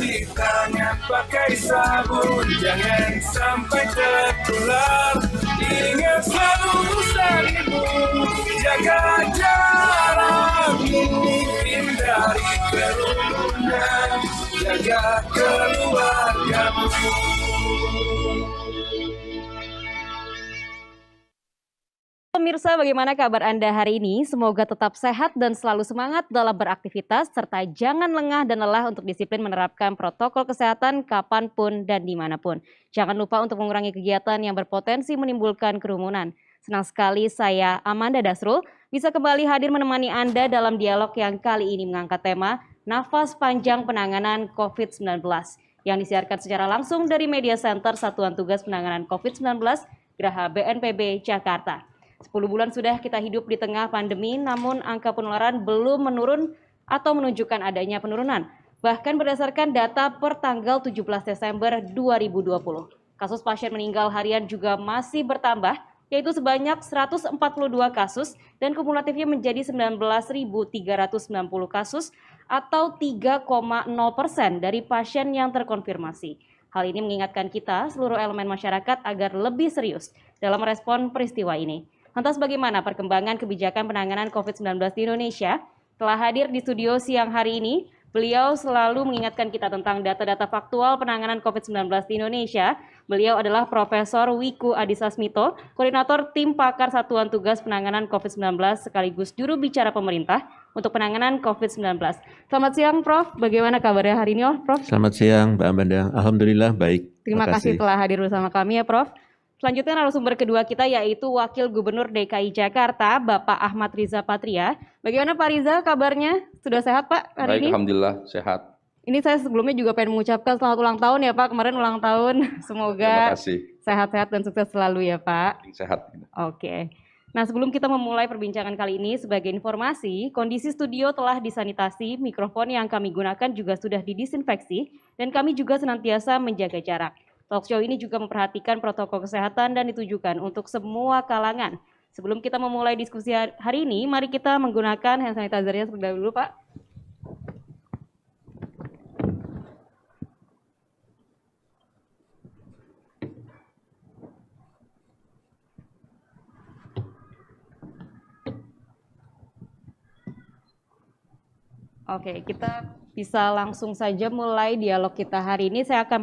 cuci tangan pakai sabun, jangan sampai tertular. Ingat selalu pesan ibu, jaga jarakmu, hindari kerumunan, jaga keluargamu. Pemirsa, bagaimana kabar Anda hari ini? Semoga tetap sehat dan selalu semangat dalam beraktivitas, serta jangan lengah dan lelah untuk disiplin menerapkan protokol kesehatan kapanpun dan dimanapun. Jangan lupa untuk mengurangi kegiatan yang berpotensi menimbulkan kerumunan. Senang sekali saya, Amanda Dasrul, bisa kembali hadir menemani Anda dalam dialog yang kali ini mengangkat tema Nafas Panjang Penanganan COVID-19 yang disiarkan secara langsung dari Media Center Satuan Tugas Penanganan COVID-19 Geraha BNPB Jakarta. 10 bulan sudah kita hidup di tengah pandemi, namun angka penularan belum menurun atau menunjukkan adanya penurunan. Bahkan berdasarkan data per tanggal 17 Desember 2020, kasus pasien meninggal harian juga masih bertambah, yaitu sebanyak 142 kasus dan kumulatifnya menjadi 19.390 kasus atau 3,0% dari pasien yang terkonfirmasi. Hal ini mengingatkan kita, seluruh elemen masyarakat agar lebih serius dalam merespon peristiwa ini. Lantas bagaimana perkembangan kebijakan penanganan COVID-19 di Indonesia? Telah hadir di studio siang hari ini, beliau selalu mengingatkan kita tentang data-data faktual penanganan COVID-19 di Indonesia. Beliau adalah Profesor Wiku Adhisa Smito, Koordinator Tim Pakar Satuan Tugas Penanganan COVID-19 sekaligus juru bicara pemerintah untuk penanganan COVID-19. Selamat siang Prof, bagaimana kabarnya hari ini Prof? Selamat siang Mbak Amanda, Alhamdulillah baik. Terima kasih telah hadir bersama kami ya Prof. Selanjutnya narasumber kedua kita yaitu Wakil Gubernur DKI Jakarta, Bapak Ahmad Riza Patria. Bagaimana Pak Riza kabarnya? Sudah sehat Pak hari ini? Baik, Alhamdulillah sehat. Ini saya sebelumnya juga pengen mengucapkan selamat ulang tahun ya Pak. Kemarin ulang tahun, semoga sehat-sehat dan sukses selalu ya Pak. Sehat. Oke. Nah sebelum kita memulai perbincangan kali ini, sebagai informasi, kondisi studio telah disanitasi, mikrofon yang kami gunakan juga sudah didisinfeksi, dan kami juga senantiasa menjaga jarak. Talkshow ini juga memperhatikan protokol kesehatan dan ditujukan untuk semua kalangan. Sebelum kita memulai diskusi hari ini, mari kita menggunakan hand sanitizer-nya terlebih dahulu, Pak. Oke, kita bisa langsung saja mulai dialog kita hari ini. Saya akan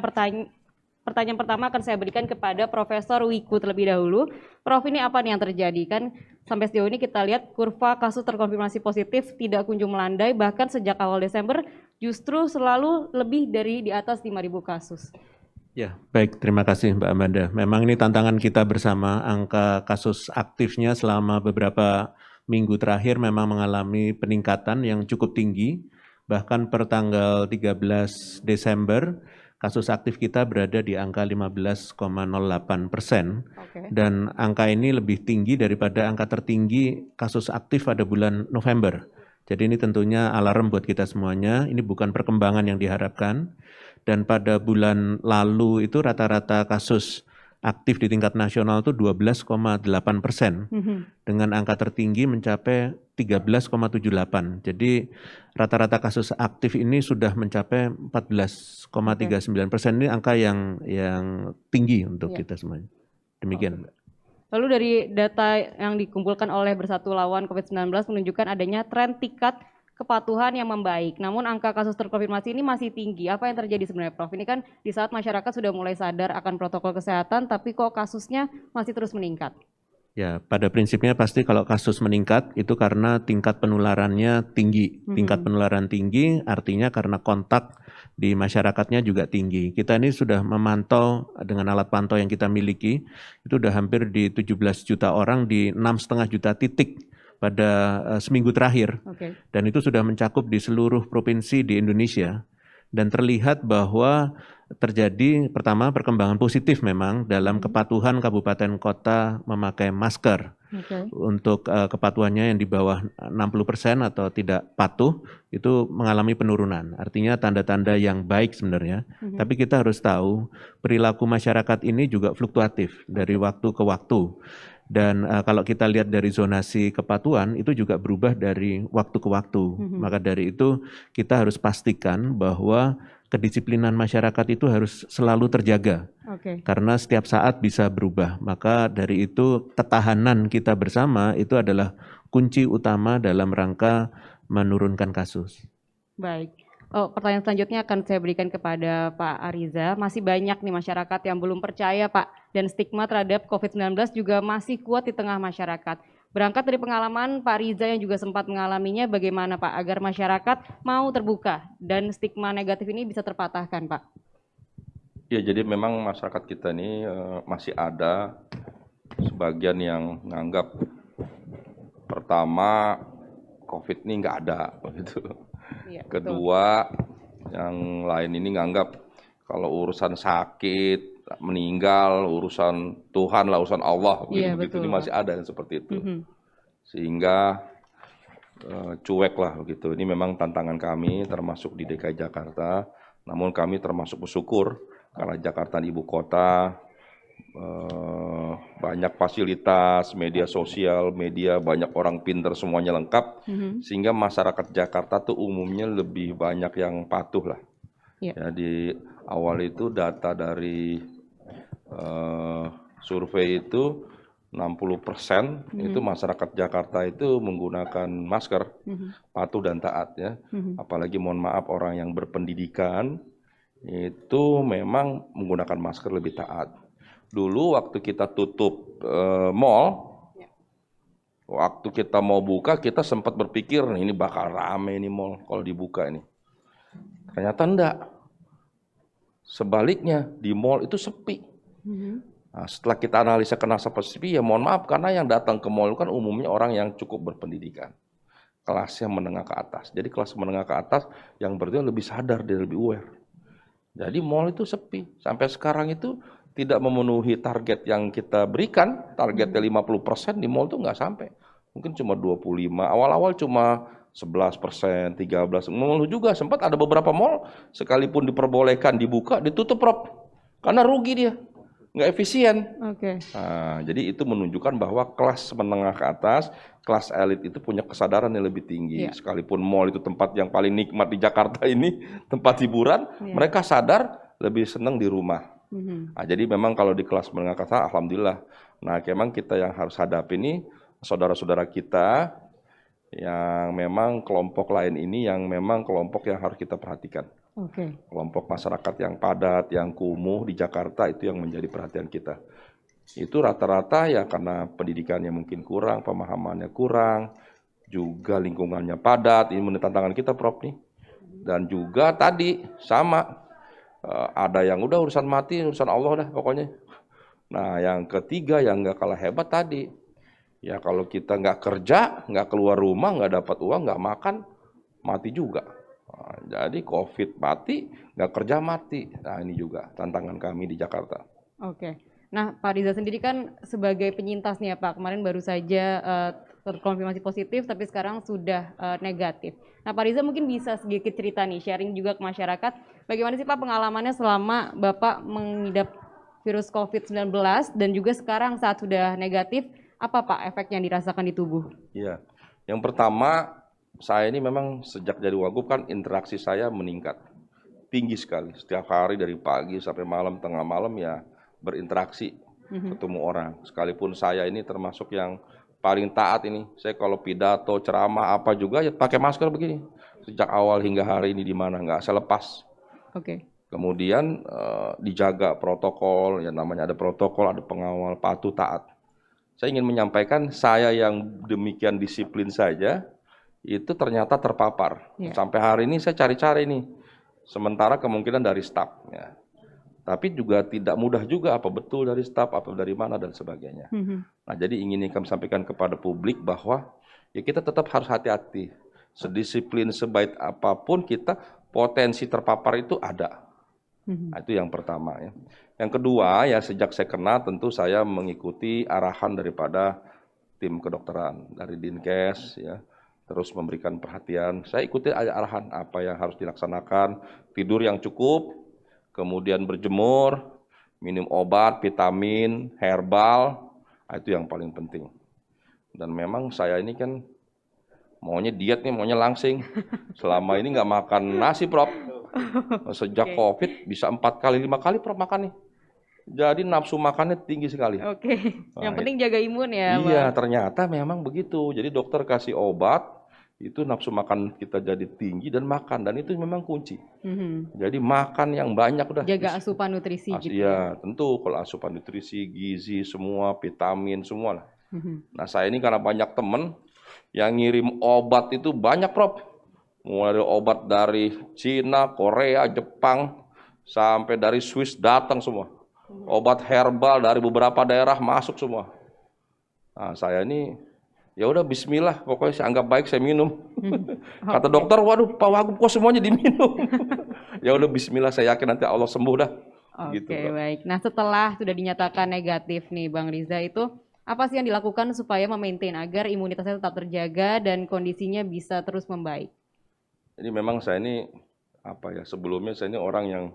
Pertanyaan pertama akan saya berikan kepada Profesor Wiku terlebih dahulu. Prof, ini apa nih yang terjadi? Kan sampai sejauh ini kita lihat kurva kasus terkonfirmasi positif tidak kunjung melandai, bahkan sejak awal Desember justru selalu lebih dari di atas 5.000 kasus. Ya, baik, terima kasih Mbak Amanda. Memang ini tantangan kita bersama, angka kasus aktifnya selama beberapa minggu terakhir memang mengalami peningkatan yang cukup tinggi. Bahkan per tanggal 13 Desember, kasus aktif kita berada di angka 15,08%, dan angka ini lebih tinggi daripada angka tertinggi kasus aktif pada bulan November. Jadi ini tentunya alarm buat kita semuanya, ini bukan perkembangan yang diharapkan, dan pada bulan lalu itu rata-rata kasus aktif di tingkat nasional itu 12,8%, dengan angka tertinggi mencapai 13,78. Jadi rata-rata kasus aktif ini sudah mencapai 14,39%. Ini angka yang tinggi untuk kita semuanya. Demikian, Mbak. Lalu dari data yang dikumpulkan oleh Bersatu Lawan COVID-19 menunjukkan adanya tren tingkat kepatuhan yang membaik. Namun angka kasus terkonfirmasi ini masih tinggi. Apa yang terjadi sebenarnya, Prof? Ini kan di saat masyarakat sudah mulai sadar akan protokol kesehatan, tapi kok kasusnya masih terus meningkat? Ya, pada prinsipnya pasti kalau kasus meningkat itu karena tingkat penularannya tinggi. Tingkat penularan tinggi artinya karena kontak di masyarakatnya juga tinggi. Kita ini sudah memantau dengan alat pantau yang kita miliki, itu sudah hampir di 17 juta orang di 6,5 juta titik pada seminggu terakhir, dan itu sudah mencakup di seluruh provinsi di Indonesia, dan terlihat bahwa terjadi pertama perkembangan positif memang dalam kepatuhan kabupaten kota memakai masker. Untuk kepatuhannya yang di bawah 60% atau tidak patuh itu mengalami penurunan, artinya tanda-tanda yang baik sebenarnya. Tapi kita harus tahu perilaku masyarakat ini juga fluktuatif dari waktu ke waktu. Dan kalau kita lihat dari zonasi kepatuhan itu juga berubah dari waktu ke waktu. Maka dari itu kita harus pastikan bahwa kedisiplinan masyarakat itu harus selalu terjaga. Karena setiap saat bisa berubah. Maka dari itu ketahanan kita bersama itu adalah kunci utama dalam rangka menurunkan kasus. Baik. Pertanyaan selanjutnya akan saya berikan kepada Pak Ariza. Masih banyak nih masyarakat yang belum percaya, Pak, dan stigma terhadap COVID-19 juga masih kuat di tengah masyarakat. Berangkat dari pengalaman Pak Riza yang juga sempat mengalaminya, bagaimana Pak agar masyarakat mau terbuka dan stigma negatif ini bisa terpatahkan, Pak? Ya, jadi memang masyarakat kita ini masih ada sebagian yang menganggap pertama COVID ini nggak ada, begitu. Iya, Kedua, yang lain ini nganggap kalau urusan sakit, meninggal, urusan Tuhan lah, urusan Allah, Iya, begitu. betul, Ini masih ada yang seperti itu. Sehingga cuek lah begitu. Ini memang tantangan kami termasuk di DKI Jakarta. Namun kami termasuk bersyukur karena Jakarta ibu kota, banyak fasilitas, media sosial, media, banyak orang pinter, semuanya lengkap, sehingga masyarakat Jakarta tuh umumnya lebih banyak yang patuh lah. Ya, di awal itu data dari survei itu 60% itu masyarakat Jakarta itu menggunakan masker, patuh dan taat ya. Apalagi mohon maaf orang yang berpendidikan itu memang menggunakan masker lebih taat. Dulu waktu kita tutup mall, waktu kita mau buka kita sempat berpikir ini bakal rame ini mall kalau dibuka ini. Ternyata enggak. Sebaliknya di mall itu sepi. Nah, setelah kita analisa kenapa sepi, ya mohon maaf karena yang datang ke mall kan umumnya orang yang cukup berpendidikan. Kelasnya menengah ke atas. Jadi kelas menengah ke atas yang berarti lebih sadar, dia lebih aware. Jadi mall itu sepi. Sampai sekarang itu tidak memenuhi target yang kita berikan, targetnya 50% di mall itu nggak sampai. Mungkin cuma 25, awal-awal cuma 11%, 13%. Mall juga sempat ada beberapa mall, sekalipun diperbolehkan dibuka, ditutup Rob. Karena rugi dia, nggak efisien. Nah, jadi itu menunjukkan bahwa kelas menengah ke atas, kelas elit itu punya kesadaran yang lebih tinggi. Sekalipun mall itu tempat yang paling nikmat di Jakarta ini, tempat hiburan, mereka sadar lebih senang di rumah. Nah, jadi memang kalau di kelas menengah ke atas, alhamdulillah. Nah, memang kita yang harus hadapi ini saudara-saudara kita yang memang kelompok lain ini yang memang kelompok yang harus kita perhatikan. Kelompok masyarakat yang padat, yang kumuh di Jakarta itu yang menjadi perhatian kita. Itu rata-rata ya karena pendidikannya mungkin kurang, pemahamannya kurang, juga lingkungannya padat. Ini menjadi tantangan kita, Prof nih. Dan juga tadi sama. Ada yang udah urusan mati, urusan Allah dah pokoknya. Nah yang ketiga yang nggak kalah hebat tadi, ya kalau kita nggak kerja, nggak keluar rumah, nggak dapat uang, nggak makan, mati juga. Nah, jadi COVID mati, nggak kerja mati. Nah ini juga tantangan kami di Jakarta. Nah Pak Riza sendiri kan sebagai penyintas nih ya Pak, kemarin baru saja terkonfirmasi positif tapi sekarang sudah negatif. Nah Pak Riza mungkin bisa sedikit cerita nih, sharing juga ke masyarakat, bagaimana sih Pak pengalamannya selama Bapak mengidap virus COVID-19 dan juga sekarang saat sudah negatif, apa Pak efek yang dirasakan di tubuh? Iya, yang pertama saya ini memang sejak jadi wagub kan interaksi saya meningkat, tinggi sekali. Setiap hari dari pagi sampai malam, tengah malam ya berinteraksi, ketemu orang. Sekalipun saya ini termasuk yang paling taat ini. Saya kalau pidato, ceramah apa juga ya pakai masker begini. Sejak awal hingga hari ini di mana nggak saya lepas. Kemudian dijaga protokol, ya namanya ada protokol, ada pengawal, patuh, taat. Saya ingin menyampaikan saya yang demikian disiplin saja itu ternyata terpapar. Sampai hari ini saya cari-cari nih. Sementara kemungkinan dari staf. Ya. Tapi juga tidak mudah juga apa betul dari staf, apa dari mana dan sebagainya. Nah jadi ingin kami sampaikan kepada publik bahwa ya kita tetap harus hati-hati. Sedisiplin sebaik apapun kita potensi terpapar itu ada. Nah, itu yang pertama ya. Yang kedua ya sejak saya kena tentu saya mengikuti arahan daripada tim kedokteran dari Dinkes ya. Terus memberikan perhatian. Saya ikuti arahan apa yang harus dilaksanakan, tidur yang cukup, kemudian berjemur, minum obat, vitamin, herbal, Nah, itu yang paling penting. Dan memang saya ini kan maunya diet nih, maunya langsing. Selama ini nggak makan nasi, Prof. Sejak COVID bisa 4 kali, 5 kali Prof makan nih. Jadi nafsu makannya tinggi sekali. Oke. Yang Nah, penting jaga imun ya, iya, Bang. ternyata memang begitu. Jadi dokter kasih obat, itu nafsu makan kita jadi tinggi dan makan. Dan itu memang kunci. Jadi makan yang banyak udah. Jaga asupan nutrisi gitu ya. Iya, tentu kalau asupan nutrisi, gizi, semua, vitamin, semua lah. Nah, saya ini karena banyak temen yang ngirim obat itu banyak, Prof. Mulai dari obat dari Cina, Korea, Jepang, sampai dari Swiss datang semua. Obat herbal dari beberapa daerah masuk semua. Nah, saya ini ya udah bismillah, pokoknya saya anggap baik saya minum. Kata dokter, waduh Pak Wagub kok semuanya diminum. Ya udah bismillah, saya yakin nanti Allah sembuh dah. Oke, Gitu, Bro. baik. Nah, setelah sudah dinyatakan negatif nih Bang Riza, itu apa sih yang dilakukan supaya memaintain agar imunitasnya tetap terjaga dan kondisinya bisa terus membaik? Jadi memang saya ini apa ya, sebelumnya saya ini orang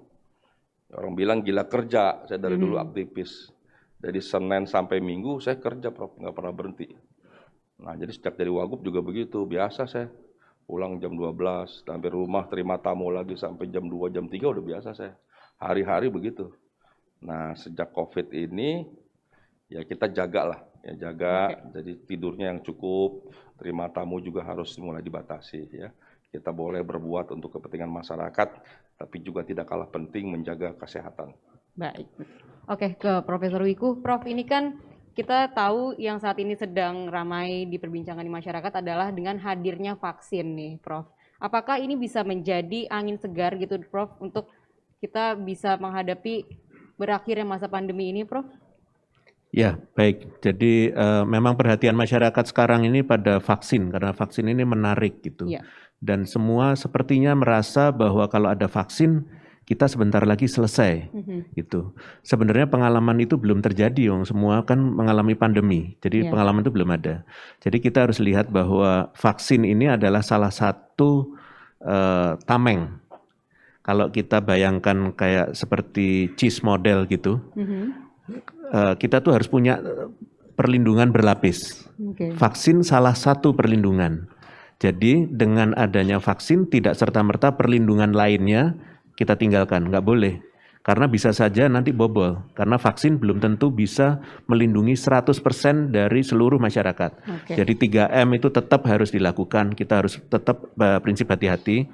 bilang gila kerja. Saya dari dulu aktivis. Dari Senin sampai Minggu saya kerja, Prof, nggak pernah berhenti. Nah, jadi sejak dari Wagub juga begitu. Biasa saya pulang jam 12, sampai rumah terima tamu lagi sampai jam 2, jam 3 udah biasa saya. Hari-hari begitu. Nah, sejak COVID ini ya kita jagalah, ya jaga. Jadi tidurnya yang cukup, terima tamu juga harus mulai dibatasi ya. Kita boleh berbuat untuk kepentingan masyarakat, tapi juga tidak kalah penting menjaga kesehatan. Baik. Oke, ke Profesor Wiku. Prof, ini kan kita tahu yang saat ini sedang ramai diperbincangkan di masyarakat adalah dengan hadirnya vaksin nih, Prof. Apakah ini bisa menjadi angin segar gitu, Prof, untuk kita bisa menghadapi berakhirnya masa pandemi ini, Prof? Ya, baik. Jadi memang perhatian masyarakat sekarang ini pada vaksin, karena vaksin ini menarik gitu. Iya. Dan semua sepertinya merasa bahwa kalau ada vaksin, kita sebentar lagi selesai. Gitu. Sebenarnya pengalaman itu belum terjadi, semua kan mengalami pandemi. Jadi pengalaman itu belum ada. Jadi kita harus lihat bahwa vaksin ini adalah salah satu tameng. Kalau kita bayangkan kayak seperti cheese model gitu, kita tuh harus punya perlindungan berlapis. Vaksin salah satu perlindungan. Jadi dengan adanya vaksin tidak serta-merta perlindungan lainnya kita tinggalkan, nggak boleh. Karena bisa saja nanti bobol, karena vaksin belum tentu bisa melindungi 100% dari seluruh masyarakat. Jadi 3M itu tetap harus dilakukan, kita harus tetap prinsip hati-hati.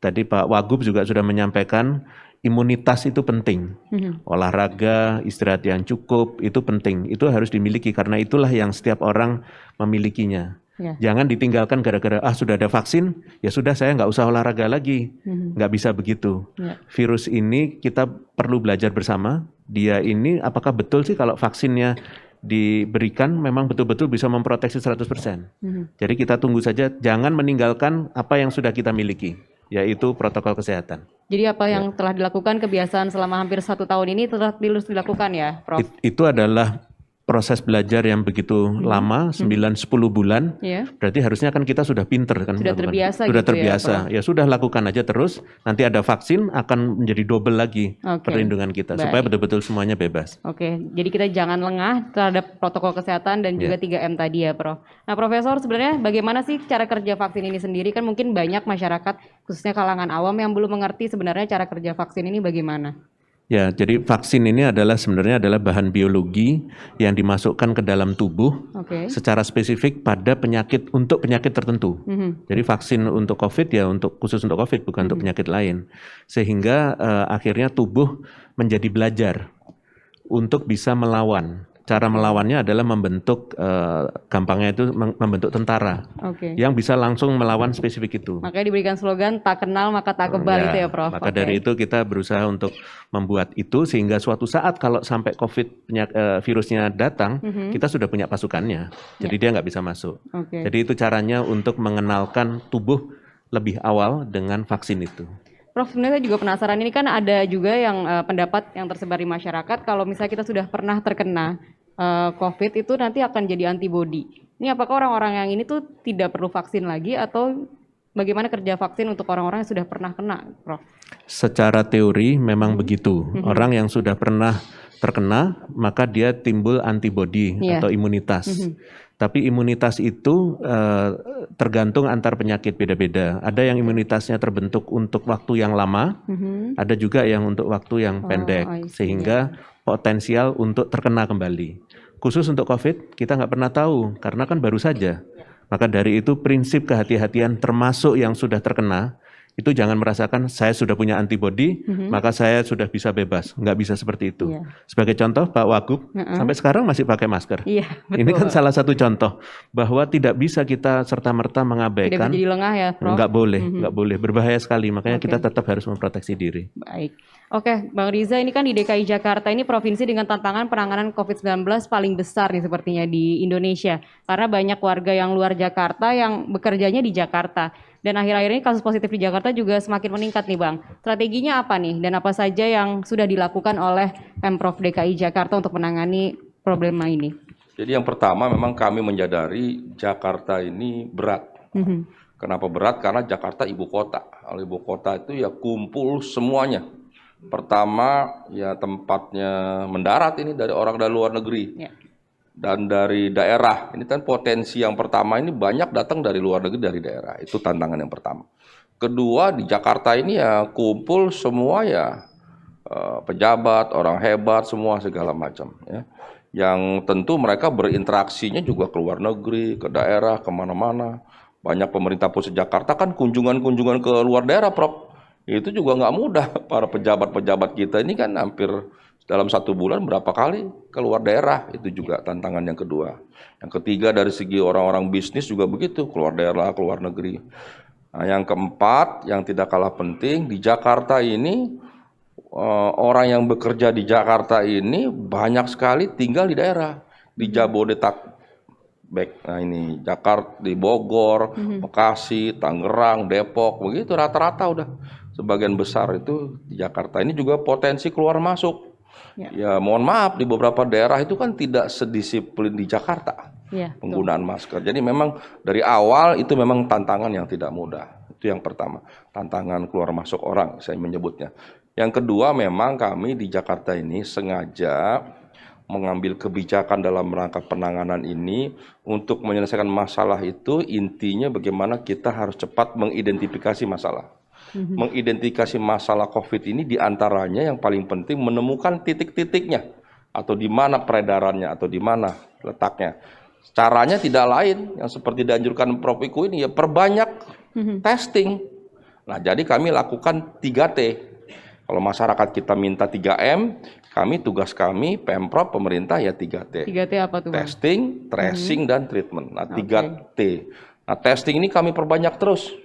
Tadi Pak Wagub juga sudah menyampaikan, imunitas itu penting. Olahraga, istirahat yang cukup, itu penting. Itu harus dimiliki, karena itulah yang setiap orang memilikinya. Jangan ditinggalkan gara-gara sudah ada vaksin, ya sudah saya nggak usah olahraga lagi. Nggak bisa begitu. Virus ini kita perlu belajar bersama. Dia ini apakah betul sih kalau vaksinnya diberikan memang betul-betul bisa memproteksi 100%. Jadi kita tunggu saja, jangan meninggalkan apa yang sudah kita miliki, yaitu protokol kesehatan. Jadi apa yang telah dilakukan kebiasaan selama hampir 1 tahun ini telah dilakukan ya, Prof? Itu adalah proses belajar yang begitu lama, 9-10 bulan, berarti harusnya kan kita sudah pinter kan. Sudah terbiasa sudah gitu terbiasa. ya, Sudah lakukan aja terus, nanti ada vaksin akan menjadi double lagi perlindungan kita, supaya betul-betul semuanya bebas. Oke, jadi kita jangan lengah terhadap protokol kesehatan dan juga 3M tadi ya, Prof. Nah, Profesor, sebenarnya bagaimana sih cara kerja vaksin ini sendiri? Kan mungkin banyak masyarakat, khususnya kalangan awam yang belum mengerti sebenarnya cara kerja vaksin ini bagaimana. Ya, jadi vaksin ini sebenarnya adalah bahan biologi yang dimasukkan ke dalam tubuh secara spesifik pada untuk penyakit tertentu. Jadi vaksin untuk COVID ya khusus untuk COVID, bukan untuk penyakit lain. Sehingga akhirnya tubuh menjadi belajar untuk bisa melawan. Cara melawannya adalah membentuk, gampangnya itu membentuk tentara yang bisa langsung melawan spesifik itu. Makanya diberikan slogan tak kenal maka tak kebal itu ya, Prof. Maka dari itu kita berusaha untuk membuat itu sehingga suatu saat kalau sampai COVID virusnya datang, kita sudah punya pasukannya. Jadi dia nggak bisa masuk. Jadi itu caranya untuk mengenalkan tubuh lebih awal dengan vaksin itu. Prof, sebenarnya saya juga penasaran, ini kan ada juga yang pendapat yang tersebar di masyarakat kalau misalnya kita sudah pernah terkena COVID itu nanti akan jadi antibodi. Ini apakah orang-orang yang ini tuh tidak perlu vaksin lagi atau bagaimana kerja vaksin untuk orang-orang yang sudah pernah kena, Prof? Secara teori memang begitu. Orang yang sudah pernah terkena, maka dia timbul antibodi atau imunitas. Tapi imunitas itu tergantung antar penyakit beda-beda. Ada yang imunitasnya terbentuk untuk waktu yang lama, ada juga yang untuk waktu yang pendek, sehingga potensial untuk terkena kembali. Khusus untuk COVID, kita nggak pernah tahu, karena kan baru saja. Maka dari itu prinsip kehati-hatian termasuk yang sudah terkena, itu jangan merasakan saya sudah punya antibodi, maka saya sudah bisa bebas. Nggak bisa seperti itu. Sebagai contoh, Pak Wagub sampai sekarang masih pakai masker. Ini kan salah satu contoh bahwa tidak bisa kita serta-merta mengabaikan. Tidak jadi lengah ya, Prof? Nggak boleh, nggak boleh. Berbahaya sekali, makanya kita tetap harus memproteksi diri. Baik. Oke, Bang Riza, ini kan di DKI Jakarta ini provinsi dengan tantangan penanganan COVID-19 paling besar nih sepertinya di Indonesia. Karena banyak warga yang luar Jakarta yang bekerjanya di Jakarta. Dan akhir-akhir ini kasus positif di Jakarta juga semakin meningkat nih Bang. Strateginya apa nih dan apa saja yang sudah dilakukan oleh Pemprov DKI Jakarta untuk menangani problema ini? Jadi yang pertama memang kami menyadari Jakarta ini berat. Kenapa berat? Karena Jakarta ibu kota. Kalau ibu kota itu ya kumpul semuanya. Pertama ya tempatnya mendarat ini dari orang dari luar negeri. Dan dari daerah, ini kan potensi yang pertama ini banyak datang dari luar negeri, dari daerah. Itu tantangan yang pertama. Kedua, di Jakarta ini ya kumpul semua ya pejabat, orang hebat, semua segala macam. Ya. Yang tentu mereka berinteraksinya juga ke luar negeri, ke daerah, kemana-mana. Banyak pemerintah pusat Jakarta kan kunjungan-kunjungan ke luar daerah, Prof. Itu juga nggak mudah. Para pejabat-pejabat kita ini kan hampir dalam 1 bulan berapa kali keluar daerah, itu juga tantangan yang kedua. Yang ketiga dari segi orang-orang bisnis juga begitu, keluar daerah, keluar negeri. Nah, yang keempat, yang tidak kalah penting, di Jakarta ini orang yang bekerja di Jakarta ini banyak sekali tinggal di daerah, di Jabodetabek. Nah ini Jakarta, di Bogor, Bekasi, Tangerang, Depok, begitu rata-rata udah. Sebagian besar itu di Jakarta. Ini juga potensi keluar masuk. Ya mohon maaf, di beberapa daerah itu kan tidak sedisiplin di Jakarta penggunaan masker. Jadi memang dari awal itu memang tantangan yang tidak mudah. Itu yang pertama, tantangan keluar masuk orang saya menyebutnya. Yang kedua memang kami di Jakarta ini sengaja mengambil kebijakan dalam rangka penanganan ini untuk menyelesaikan masalah itu, intinya bagaimana kita harus cepat mengidentifikasi masalah. Mengidentifikasi masalah COVID ini diantaranya yang paling penting menemukan titik-titiknya atau di mana peredarannya atau di mana letaknya. Caranya tidak lain yang seperti dianjurkan Prof. Iku ini ya perbanyak testing. Nah jadi kami lakukan 3T. Kalau masyarakat kita minta 3M, tugas kami Pemprov pemerintah ya 3T. 3T apa tuh? Testing, tracing dan treatment. Nah 3T. Nah testing ini kami perbanyak terus.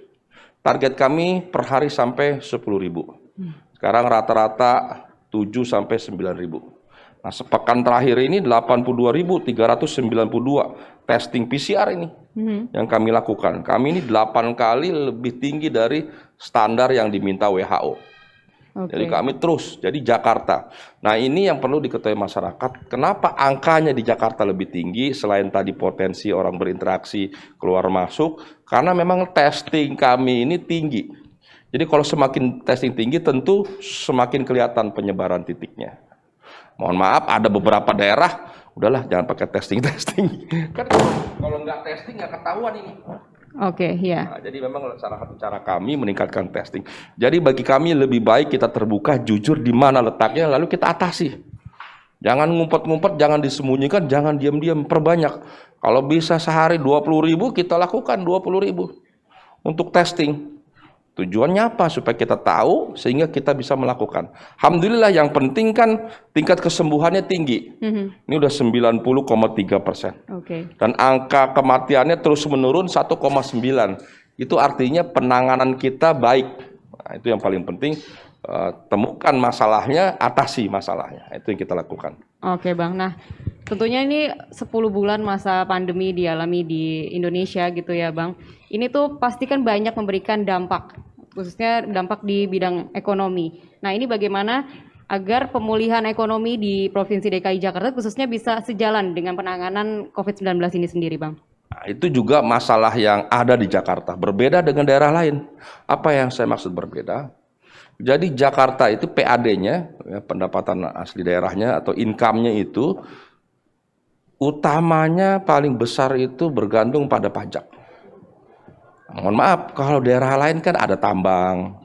Target kami per hari sampai 10.000. Sekarang rata-rata 7 sampai 9.000. Nah, sepekan terakhir ini 82.392 testing PCR ini yang kami lakukan. Kami ini 8 kali lebih tinggi dari standar yang diminta WHO. Jadi kami terus, jadi Jakarta. Nah ini yang perlu diketahui masyarakat, kenapa angkanya di Jakarta lebih tinggi selain tadi potensi orang berinteraksi keluar masuk, karena memang testing kami ini tinggi. Jadi kalau semakin testing tinggi tentu semakin kelihatan penyebaran titiknya. Mohon maaf ada beberapa daerah, udahlah jangan pakai testing. Kan kalau nggak testing nggak ketahuan ini. Nah, jadi memang salah satu cara kami meningkatkan testing. Jadi bagi kami lebih baik kita terbuka, jujur di mana letaknya, lalu kita atasi. Jangan ngumpet-ngumpet, jangan disembunyikan, jangan diam-diam, perbanyak. Kalau bisa sehari 20.000, kita lakukan 20.000 untuk testing. Tujuannya apa? Supaya kita tahu sehingga kita bisa melakukan. Alhamdulillah yang penting kan tingkat kesembuhannya tinggi. Ini udah 90,3%. Dan angka kematiannya terus menurun 1,9. Itu artinya penanganan kita baik. Nah, itu yang paling penting. Temukan masalahnya, atasi masalahnya. Itu yang kita lakukan. Oke Bang, nah tentunya ini 10 bulan masa pandemi dialami di Indonesia gitu ya Bang. Ini tuh pasti kan banyak memberikan dampak, khususnya dampak di bidang ekonomi. Nah ini bagaimana agar pemulihan ekonomi di Provinsi DKI Jakarta khususnya bisa sejalan dengan penanganan COVID-19 ini sendiri Bang? Nah, itu juga masalah yang ada di Jakarta, berbeda dengan daerah lain. Apa yang saya maksud berbeda? Jadi Jakarta itu PAD-nya, ya, pendapatan asli daerahnya atau income-nya itu utamanya paling besar itu bergantung pada pajak. Mohon maaf, kalau daerah lain kan ada tambang,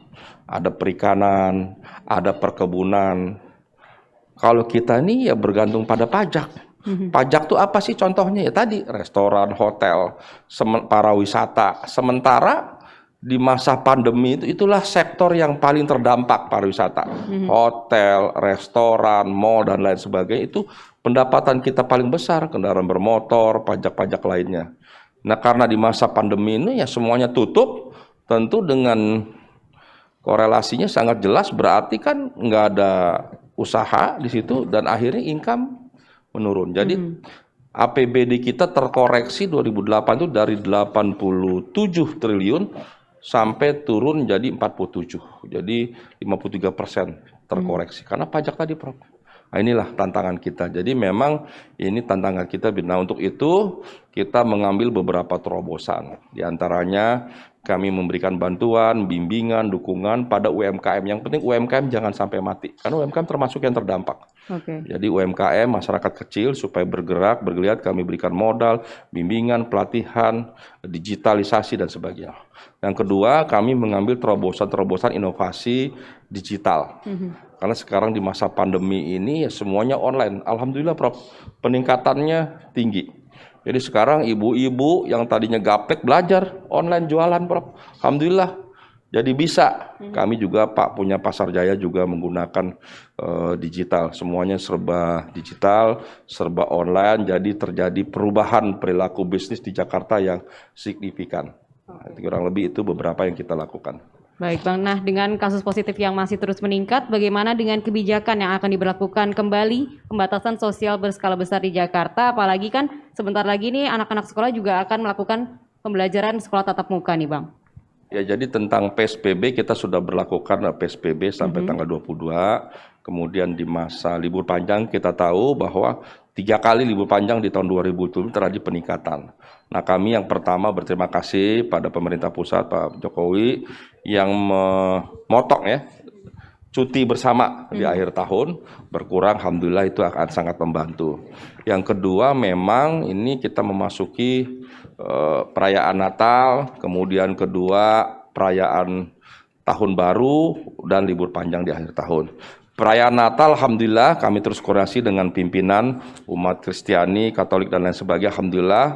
ada perikanan, ada perkebunan. Kalau kita ini ya bergantung pada pajak. Pajak tuh apa sih contohnya? Ya tadi restoran, hotel, para wisata. Sementara di masa pandemi itulah sektor yang paling terdampak pariwisata. Hotel, restoran, mall dan lain sebagainya itu pendapatan kita paling besar, kendaraan bermotor, pajak-pajak lainnya. Nah, karena di masa pandemi ini ya semuanya tutup, tentu dengan korelasinya sangat jelas, berarti kan nggak ada usaha di situ dan akhirnya income menurun. Jadi APBD kita terkoreksi 2008 itu dari 87 triliun sampai turun jadi 47, jadi 53% terkoreksi karena pajak tadi, Prof. Nah, inilah tantangan kita. Jadi memang ini tantangan kita. Nah, untuk itu kita mengambil beberapa terobosan. Di antaranya kami memberikan bantuan, bimbingan, dukungan pada UMKM. Yang penting UMKM jangan sampai mati, karena UMKM termasuk yang terdampak. Jadi UMKM, masyarakat kecil supaya bergerak, bergeliat, kami berikan modal, bimbingan, pelatihan, digitalisasi dan sebagainya. Yang kedua, kami mengambil terobosan-terobosan inovasi digital. Karena sekarang di masa pandemi ini ya semuanya online. Alhamdulillah, Prof, peningkatannya tinggi. Jadi sekarang ibu-ibu yang tadinya gaptek belajar online jualan, Prof. Alhamdulillah. Jadi bisa. Kami juga Pak punya Pasar Jaya juga menggunakan digital. Semuanya serba digital, serba online. Jadi terjadi perubahan perilaku bisnis di Jakarta yang signifikan. Nah, kurang lebih itu beberapa yang kita lakukan. Baik Bang, nah dengan kasus positif yang masih terus meningkat, bagaimana dengan kebijakan yang akan diberlakukan kembali pembatasan sosial berskala besar di Jakarta? Apalagi kan sebentar lagi nih anak-anak sekolah juga akan melakukan pembelajaran sekolah tatap muka nih Bang. Ya, jadi tentang PSBB kita sudah berlakukan PSBB sampai tanggal 22. Kemudian di masa libur panjang kita tahu bahwa 3 kali libur panjang di tahun 2020 terjadi peningkatan. Nah, kami yang pertama berterima kasih pada pemerintah pusat, Pak Jokowi, yang memotong ya cuti bersama di akhir tahun berkurang. Alhamdulillah itu akan sangat membantu. Yang kedua, memang ini kita memasuki perayaan Natal, kemudian kedua perayaan Tahun Baru dan libur panjang di akhir tahun. Perayaan Natal, Alhamdulillah kami terus koordinasi dengan pimpinan umat Kristiani, Katolik dan lain sebagainya. Alhamdulillah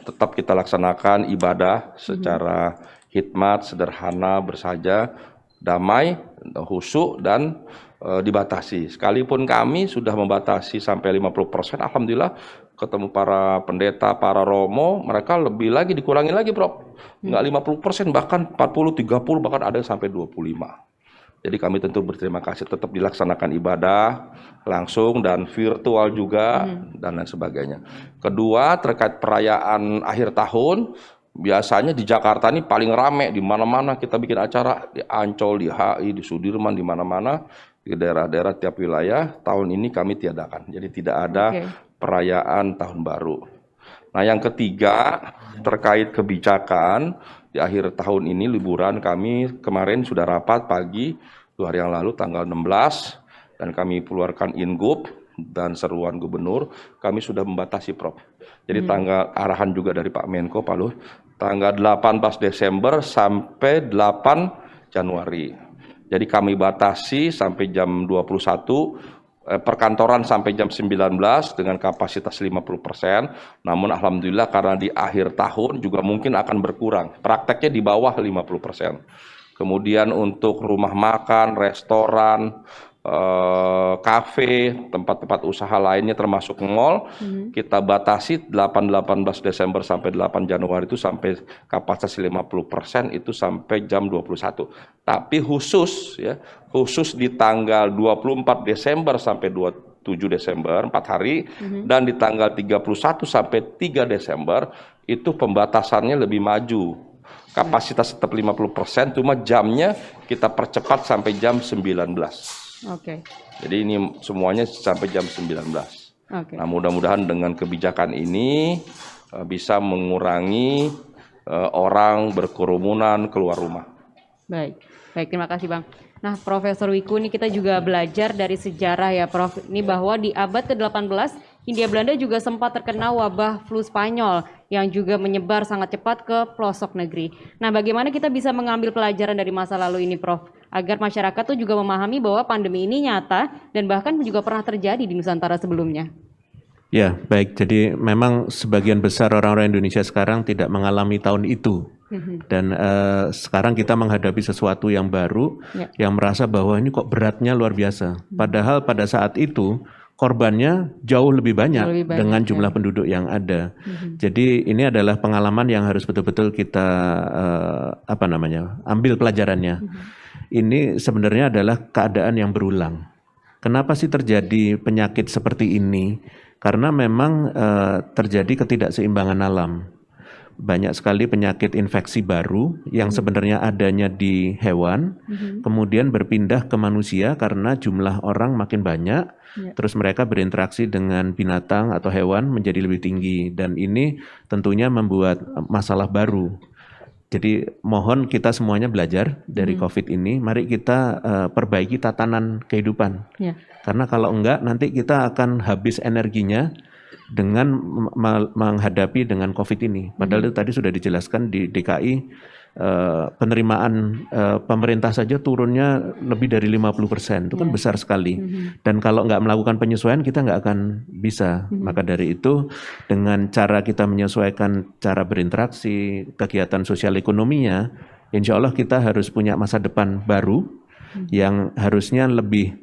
tetap kita laksanakan ibadah secara hikmat, sederhana, bersahaja, damai, khusyuk dan dibatasi. Sekalipun kami sudah membatasi sampai 50%, Alhamdulillah ketemu para pendeta, para romo, mereka lebih lagi dikurangi lagi, Bro. Nggak 50%, bahkan 40, 30, bahkan ada yang sampai 25. Jadi kami tentu berterima kasih, tetap dilaksanakan ibadah langsung dan virtual juga dan lain sebagainya. Kedua, terkait perayaan akhir tahun, biasanya di Jakarta ini paling rame, di mana-mana kita bikin acara, di Ancol, di HI, di Sudirman, di mana-mana, di daerah-daerah tiap wilayah. Tahun ini kami tiadakan, jadi tidak ada perayaan Tahun Baru. Nah, yang ketiga terkait kebijakan, di akhir tahun ini liburan kami kemarin sudah rapat pagi 2 hari yang lalu tanggal 16 dan kami keluarkan Ingub dan seruan gubernur, kami sudah membatasi, Prof. Jadi tanggal arahan juga dari Pak Menko, Pak Luhut, tanggal 18 Desember sampai 8 Januari. Jadi kami batasi sampai jam 21, perkantoran sampai jam 19 dengan kapasitas 50%. Namun alhamdulillah karena di akhir tahun juga mungkin akan berkurang. Prakteknya di bawah 50%. Kemudian untuk rumah makan, restoran, kafe, tempat-tempat usaha lainnya termasuk mall, kita batasi 18 Desember sampai 8 Januari itu sampai kapasitas 50% itu sampai jam 21. Tapi khusus ya, khusus di tanggal 24 Desember sampai 27 Desember, 4 hari, dan di tanggal 31 sampai 3 Desember itu pembatasannya lebih maju. Kapasitas tetap 50%, cuma jamnya kita percepat sampai jam 19. Jadi ini semuanya sampai jam 19. Nah, mudah-mudahan dengan kebijakan ini bisa mengurangi orang berkerumunan keluar rumah. Baik, terima kasih Bang. Nah, Profesor Wiku, ini kita juga belajar dari sejarah ya Prof, ini bahwa di abad ke-18 Hindia Belanda juga sempat terkena wabah flu Spanyol yang juga menyebar sangat cepat ke pelosok negeri. Nah, bagaimana kita bisa mengambil pelajaran dari masa lalu ini Prof, agar masyarakat tuh juga memahami bahwa pandemi ini nyata dan bahkan juga pernah terjadi di Nusantara sebelumnya? Ya, baik. Jadi memang sebagian besar orang-orang Indonesia sekarang tidak mengalami tahun itu. Dan sekarang kita menghadapi sesuatu yang baru, yang merasa bahwa ini kok beratnya luar biasa. Padahal pada saat itu korbannya jauh lebih banyak dengan jumlah penduduk yang ada. Jadi ini adalah pengalaman yang harus betul-betul kita ambil pelajarannya. Ini sebenarnya adalah keadaan yang berulang. Kenapa sih terjadi penyakit seperti ini? Karena memang terjadi ketidakseimbangan alam. Banyak sekali penyakit infeksi baru yang sebenarnya adanya di hewan, kemudian berpindah ke manusia karena jumlah orang makin banyak, terus mereka berinteraksi dengan binatang atau hewan menjadi lebih tinggi, dan ini tentunya membuat masalah baru. Jadi mohon kita semuanya belajar dari COVID ini, mari kita perbaiki tatanan kehidupan. Karena kalau enggak nanti kita akan habis energinya dengan menghadapi dengan COVID ini. Padahal itu tadi sudah dijelaskan di DKI penerimaan pemerintah saja turunnya lebih dari 50%, itu kan besar sekali. Dan kalau nggak melakukan penyesuaian kita nggak akan bisa. Maka dari itu dengan cara kita menyesuaikan cara berinteraksi, kegiatan sosial ekonominya, insya Allah kita harus punya masa depan baru yang harusnya lebih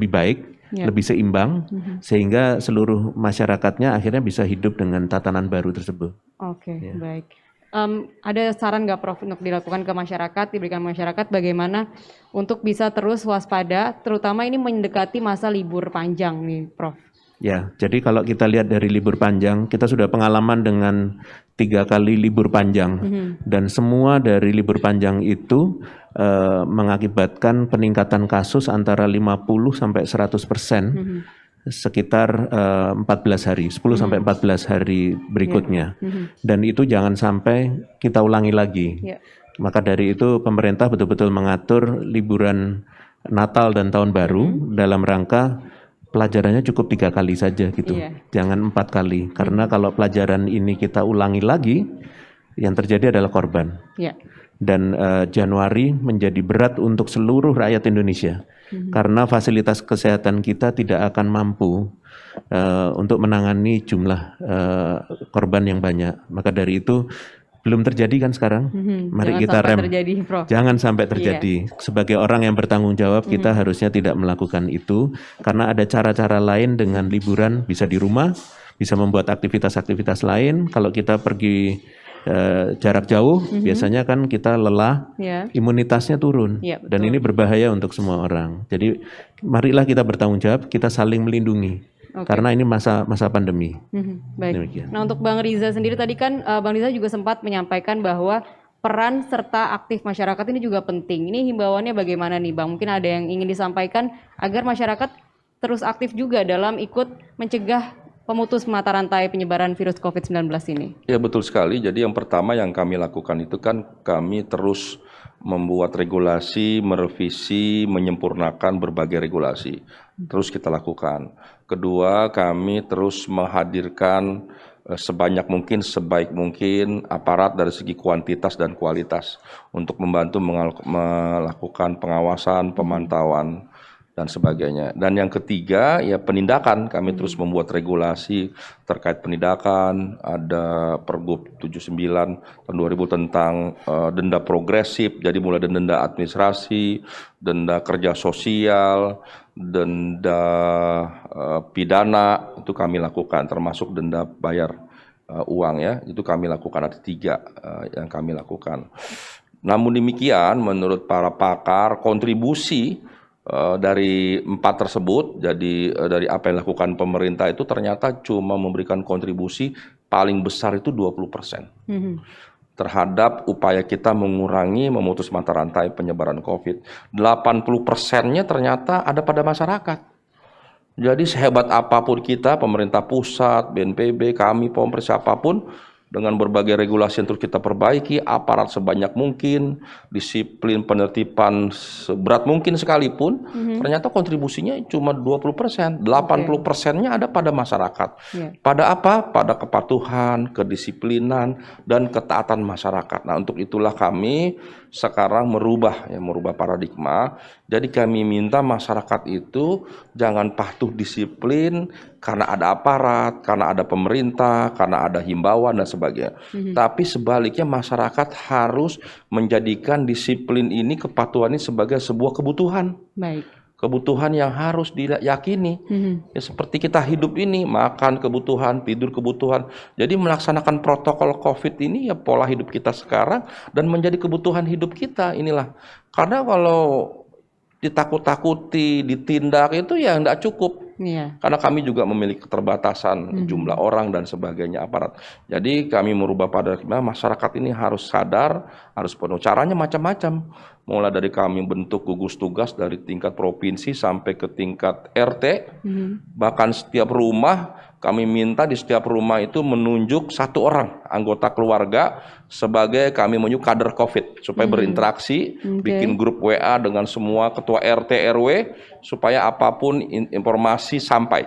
baik, lebih seimbang, sehingga seluruh masyarakatnya akhirnya bisa hidup dengan tatanan baru tersebut. Oke, baik. Ada saran nggak Prof untuk dilakukan ke masyarakat, diberikan masyarakat bagaimana untuk bisa terus waspada, terutama ini mendekati masa libur panjang nih Prof? Ya, jadi kalau kita lihat dari libur panjang, kita sudah pengalaman dengan 3 kali libur panjang, dan semua dari libur panjang itu mengakibatkan peningkatan kasus antara 50 sampai 100%, sekitar 14 hari, 10 sampai 14 hari berikutnya. Dan itu jangan sampai kita ulangi lagi. Maka dari itu pemerintah betul-betul mengatur liburan Natal dan Tahun Baru dalam rangka pelajarannya cukup 3 kali saja gitu. Jangan 4 kali, karena kalau pelajaran ini kita ulangi lagi, yang terjadi adalah korban. Dan Januari menjadi berat untuk seluruh rakyat Indonesia, karena fasilitas kesehatan kita tidak akan mampu untuk menangani jumlah korban yang banyak. Maka dari itu belum terjadi kan sekarang, mari kita rem, jangan sampai terjadi. Sebagai orang yang bertanggung jawab, kita harusnya tidak melakukan itu, karena ada cara-cara lain dengan liburan, bisa di rumah, bisa membuat aktivitas-aktivitas lain. Kalau kita pergi jarak jauh, biasanya kan kita lelah, imunitasnya turun, dan ini berbahaya untuk semua orang. Jadi marilah kita bertanggung jawab, kita saling melindungi, karena ini masa pandemi. Baik. Demikian. Nah, untuk Bang Riza sendiri tadi kan Bang Riza juga sempat menyampaikan bahwa peran serta aktif masyarakat ini juga penting. Ini himbauannya bagaimana nih Bang? Mungkin ada yang ingin disampaikan agar masyarakat terus aktif juga dalam ikut mencegah pemutus mata rantai penyebaran virus COVID-19 ini? Ya, betul sekali. Jadi yang pertama yang kami lakukan itu kan kami terus membuat regulasi, merevisi, menyempurnakan berbagai regulasi. Terus kita lakukan. Kedua, kami terus menghadirkan sebanyak mungkin, sebaik mungkin aparat dari segi kuantitas dan kualitas untuk membantu melakukan pengawasan, pemantauan, dan sebagainya. Dan yang ketiga ya penindakan, kami terus membuat regulasi terkait penindakan, ada Pergub 79 tahun 2000 tentang denda progresif, jadi mulai denda administrasi, denda kerja sosial, denda pidana, itu kami lakukan, termasuk denda bayar uang ya, itu kami lakukan, ada 3 yang kami lakukan. Namun demikian menurut para pakar, kontribusi dari 4 tersebut, jadi dari apa yang dilakukan pemerintah itu ternyata cuma memberikan kontribusi paling besar itu 20% terhadap upaya kita mengurangi, memutus mata rantai penyebaran COVID. 80%-nya ternyata ada pada masyarakat. Jadi sehebat apapun kita, pemerintah pusat, BNPB, kami, Polres, siapapun, dengan berbagai regulasi yang terus kita perbaiki, aparat sebanyak mungkin, disiplin penertiban seberat mungkin sekalipun, ternyata kontribusinya cuma 20%, 80%-nya ada pada masyarakat. Pada apa? Pada kepatuhan, kedisiplinan, dan ketaatan masyarakat. Nah, untuk itulah kami sekarang merubah paradigma. Jadi kami minta masyarakat itu jangan patuh disiplin karena ada aparat, karena ada pemerintah, karena ada himbauan dan sebagainya. Tapi sebaliknya masyarakat harus menjadikan disiplin ini, kepatuhan ini sebagai sebuah kebutuhan. Baik. Kebutuhan yang harus diyakini. Ya, seperti kita hidup ini, makan kebutuhan, tidur kebutuhan. Jadi melaksanakan protokol COVID ini ya pola hidup kita sekarang dan menjadi kebutuhan hidup kita. Inilah. Karena kalau ditakut-takuti, ditindak itu ya enggak cukup. Karena kami juga memiliki keterbatasan jumlah orang dan sebagainya aparat. Jadi kami merubah paradigma, masyarakat ini harus sadar, harus penuh. Caranya macam-macam. Mulai dari kami bentuk gugus tugas dari tingkat provinsi sampai ke tingkat RT. Bahkan setiap rumah kami minta di setiap rumah itu menunjuk satu orang anggota keluarga sebagai kami menyebut kader COVID supaya berinteraksi, bikin grup WA dengan semua ketua RT RW supaya apapun informasi sampai,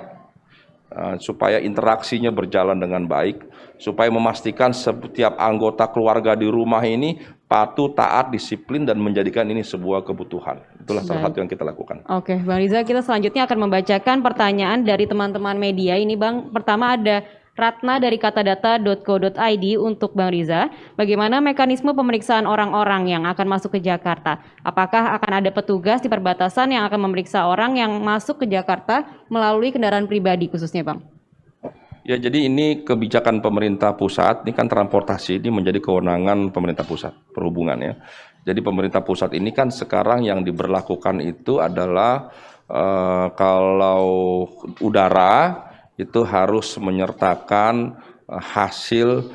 supaya interaksinya berjalan dengan baik, supaya memastikan setiap anggota keluarga di rumah ini patuh, taat, disiplin, dan menjadikan ini sebuah kebutuhan. Itulah salah satu yang kita lakukan. Oke, Bang Riza, kita selanjutnya akan membacakan pertanyaan dari teman-teman media. Ini Bang, pertama ada Ratna dari katadata.co.id untuk Bang Riza. Bagaimana mekanisme pemeriksaan orang-orang yang akan masuk ke Jakarta? Apakah akan ada petugas di perbatasan yang akan memeriksa orang yang masuk ke Jakarta melalui kendaraan pribadi khususnya, Bang? Ya, jadi ini kebijakan pemerintah pusat, ini kan transportasi, ini menjadi kewenangan pemerintah pusat, perhubungan ya. Jadi pemerintah pusat ini kan sekarang yang diberlakukan itu adalah kalau udara itu harus menyertakan hasil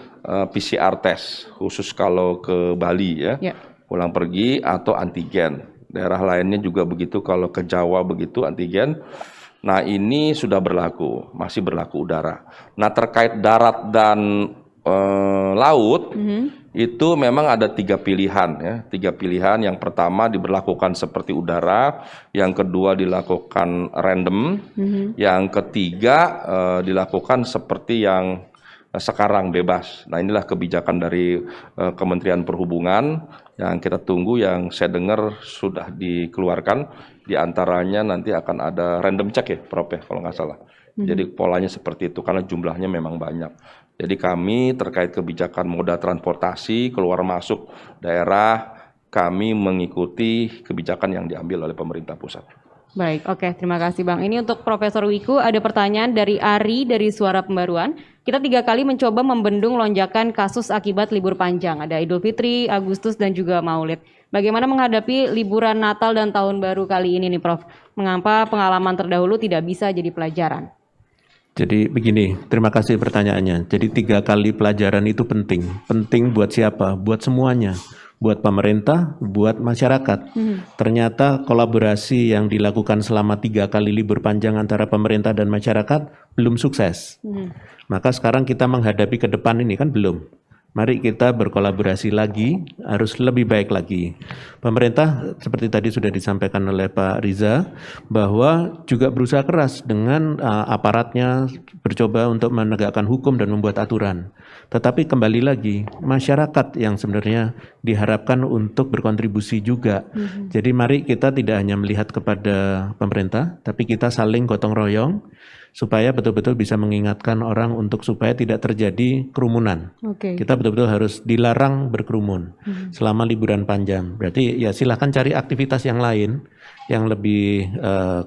PCR test, khusus kalau ke Bali ya, pulang pergi atau antigen. Daerah lainnya juga begitu, kalau ke Jawa begitu antigen. Nah, ini sudah berlaku, masih berlaku udara. Nah, terkait darat dan laut, itu memang ada 3 pilihan ya. 3 pilihan, yang pertama diberlakukan seperti udara, yang kedua dilakukan random, yang ketiga dilakukan seperti yang sekarang bebas. Nah, inilah kebijakan dari Kementerian Perhubungan yang kita tunggu, yang saya dengar sudah dikeluarkan. Di antaranya nanti akan ada random check ya, Prof, ya, kalau nggak salah. Jadi polanya seperti itu karena jumlahnya memang banyak. Jadi kami terkait kebijakan moda transportasi keluar masuk daerah, kami mengikuti kebijakan yang diambil oleh pemerintah pusat. Baik, oke, terima kasih Bang. Ini untuk Profesor Wiku, ada pertanyaan dari Ari dari Suara Pembaruan. Kita 3 kali mencoba membendung lonjakan kasus akibat libur panjang. Ada Idul Fitri, Agustus, dan juga Maulid. Bagaimana menghadapi liburan Natal dan Tahun Baru kali ini nih Prof? Mengapa pengalaman terdahulu tidak bisa jadi pelajaran? Jadi begini, terima kasih pertanyaannya. Jadi 3 kali pelajaran itu penting. Penting buat siapa? Buat semuanya. Buat pemerintah, buat masyarakat. Ternyata kolaborasi yang dilakukan selama 3 kali libur panjang antara pemerintah dan masyarakat belum sukses. Maka sekarang kita menghadapi ke depan ini kan belum. Mari kita berkolaborasi lagi, harus lebih baik lagi. Pemerintah seperti tadi sudah disampaikan oleh Pak Riza, bahwa juga berusaha keras dengan aparatnya, bercoba untuk menegakkan hukum dan membuat aturan. Tetapi kembali lagi, masyarakat yang sebenarnya diharapkan untuk berkontribusi juga. Jadi mari kita tidak hanya melihat kepada pemerintah, tapi kita saling gotong royong, supaya betul-betul bisa mengingatkan orang untuk supaya tidak terjadi kerumunan. Kita betul-betul harus dilarang berkerumun selama liburan panjang. Berarti ya silahkan cari aktivitas yang lain yang lebih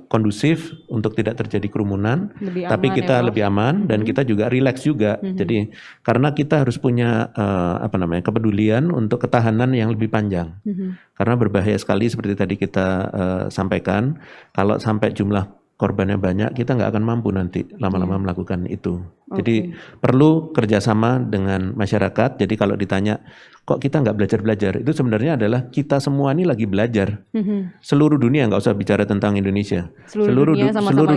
kondusif untuk tidak terjadi kerumunan, tapi kita lebih aman dan kita juga rileks juga. Jadi karena kita harus punya kepedulian untuk ketahanan yang lebih panjang. Karena berbahaya sekali seperti tadi kita sampaikan, kalau sampai jumlah korbannya banyak, kita nggak akan mampu nanti lama-lama melakukan itu. Jadi perlu kerjasama dengan masyarakat. Jadi kalau ditanya, kok kita nggak belajar-belajar? Itu sebenarnya adalah kita semua ini lagi belajar. Seluruh dunia, nggak usah bicara tentang Indonesia. Seluruh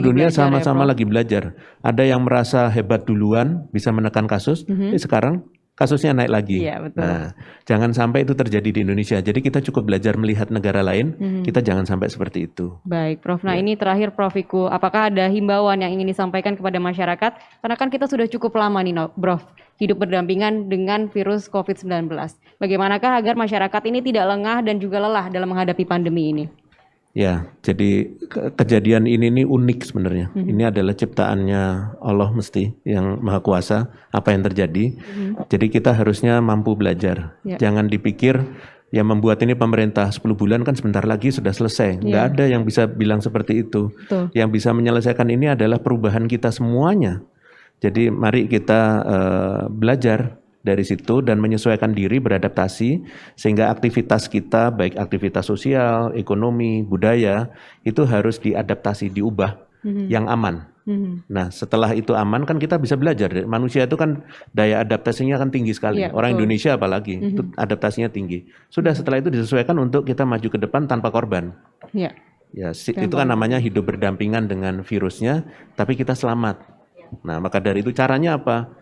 dunia sama-sama lagi belajar. Ada yang merasa hebat duluan, bisa menekan kasus. Sekarang kasusnya naik lagi. Iya, betul. Nah, jangan sampai itu terjadi di Indonesia. Jadi kita cukup belajar melihat negara lain, kita jangan sampai seperti itu. Baik, Prof. Nah, ini terakhir Prof. Wiku, apakah ada himbauan yang ingin disampaikan kepada masyarakat? Karena kan kita sudah cukup lama nih, Prof, hidup berdampingan dengan virus COVID-19. Bagaimanakah agar masyarakat ini tidak lengah dan juga lelah dalam menghadapi pandemi ini? Ya, jadi kejadian ini nih unik sebenarnya. Ini adalah ciptaannya Allah mesti yang Maha Kuasa, apa yang terjadi. Jadi kita harusnya mampu belajar. Ya. Jangan dipikir yang membuat ini pemerintah 10 bulan kan sebentar lagi sudah selesai. Nggak ada yang bisa bilang seperti itu. Betul. Yang bisa menyelesaikan ini adalah perubahan kita semuanya. Jadi mari kita belajar dari situ dan menyesuaikan diri, beradaptasi sehingga aktivitas kita baik aktivitas sosial, ekonomi, budaya itu harus diadaptasi, diubah yang aman. Nah, setelah itu aman kan kita bisa belajar. Manusia itu kan daya adaptasinya kan tinggi sekali. Iya, Orang betul. Indonesia apalagi itu adaptasinya tinggi. Sudah setelah itu disesuaikan untuk kita maju ke depan tanpa korban. Ya. Ya, itu kan namanya hidup berdampingan dengan virusnya, tapi kita selamat. Nah, maka dari itu caranya apa?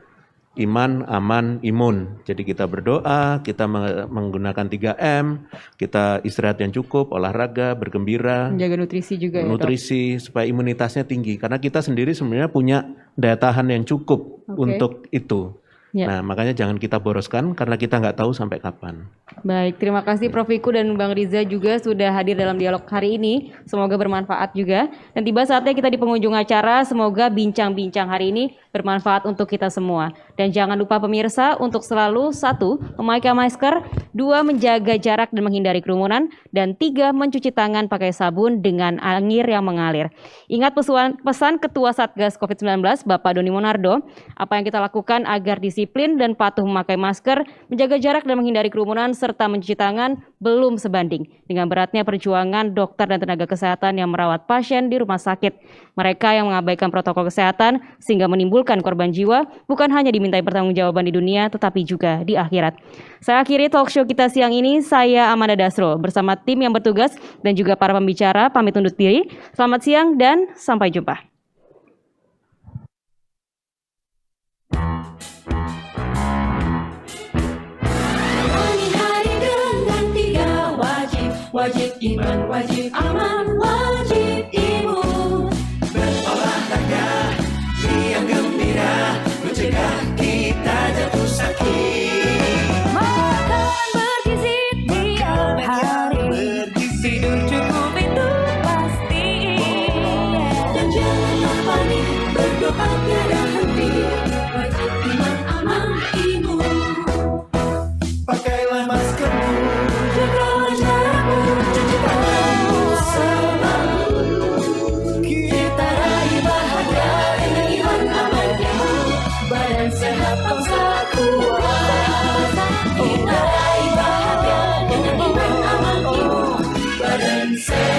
Iman, aman, imun. Jadi kita berdoa, kita menggunakan 3M, kita istirahat yang cukup, olahraga, bergembira, Menjaga nutrisi juga ya, Prof? nutrisi supaya imunitasnya tinggi. Karena kita sendiri sebenarnya punya daya tahan yang cukup untuk itu. Ya. Nah, makanya jangan kita boroskan karena kita nggak tahu sampai kapan. Baik, terima kasih Prof. Wiku dan Bang Riza juga sudah hadir dalam dialog hari ini. Semoga bermanfaat juga. Dan tiba saatnya kita di penghujung acara, semoga bincang-bincang hari ini bermanfaat untuk kita semua. Dan jangan lupa pemirsa untuk selalu 1. Memakai masker, 2. Menjaga jarak dan menghindari kerumunan, dan 3. Mencuci tangan pakai sabun dengan air yang mengalir. Ingat pesan Ketua Satgas COVID-19 Bapak Doni Monardo, apa yang kita lakukan agar disiplin dan patuh memakai masker, menjaga jarak dan menghindari kerumunan, serta mencuci tangan belum sebanding dengan beratnya perjuangan dokter dan tenaga kesehatan yang merawat pasien di rumah sakit. Mereka yang mengabaikan protokol kesehatan sehingga menimbulkan korban jiwa bukan hanya dimintai pertanggungjawaban di dunia tetapi juga di akhirat. Saya akhiri talk show kita siang ini. Saya Amanda Dasro bersama tim yang bertugas dan juga para pembicara pamit undur diri. Selamat siang dan sampai jumpa. Wajib iman, wajib aman, wajib imun. Berolahraga, riang gembira, mencegah kita jatuh sakit. Makan bergizi tiap hari, tidur cukup itu pasti. Dan janganlah panik, berdoa tiada henti. Wajib iman, aman, imun. Pakailah maskermu, Jagalah jarakmu, cuci tanganmu selalu. Kita raih bahagia dengan iman, aman, imun. Badan sehat, bangsa kuat. Kita raih bahagia dengan iman, aman, imun. Badan sehat.